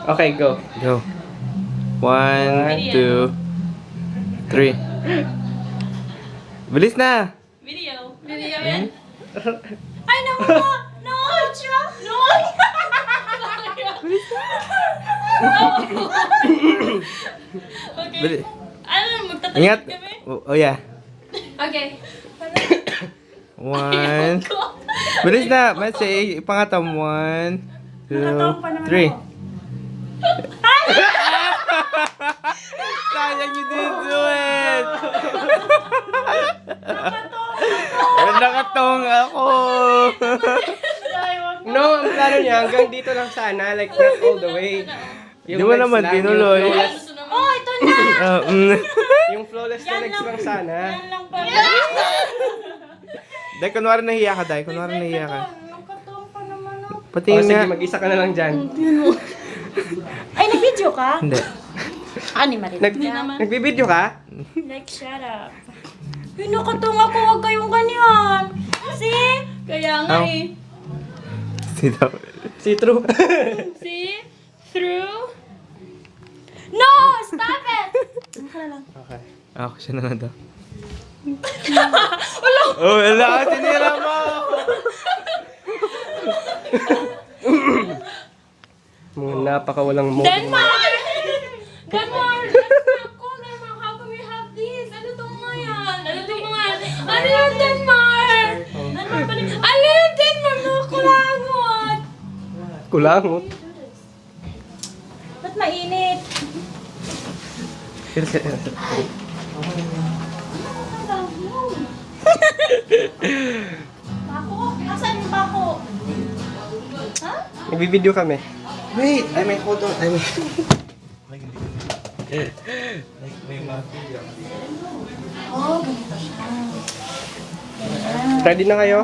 Okay, go. Go. 1, 2, 3. Bilis na! Video. Video yan. Ay, naku na! No! No! Okay. Bilis. Ano, magtatayin Ingat! kami? Oh, yeah. Okay. 1. Bilis na! Kasi ipangatam. 1, 2, 3. Sayang, you didn't do it! Nakatong ako! No, ang plano niya, hanggang dito lang sana. Like, not all the way. Di mo legs naman lang, tinuloy. Yung flawless, Gusto naman. Oh, ito na! yung flawless na legs lang sana. Yan lang pala. Dahil kunwari nahiya ka, Dahil kunwari nahiya ka. Nakatawa pa naman ako. O Patingin sige, nga. mag-isa ka na lang dyan. Ay, nag-video ka? Hindi. Ani, Marit. Nagbibideo ka? Like, shut up. Ay, nakatunga ko. Huwag kayong ganyan. See? Kaya nga Ow. eh. Sino? See through. See? Through? No! Stop it! Okay. Ako siya na nga daw. Oh, wala! Tinira mo! Mga napakawalang mo. Denmark! Denmark! Denmark! How can we have this? Ano to mga yan? Ano to mga yan? Ano yung Denmark? Ano yung Denmark? Nakakulangot! Kulangot. Ba't mainit? Bako? Asan yung bako? Ha? Nagbibideo kami. Wait, I may hold on. I may... Oh, ganito siya. Ready na kayo?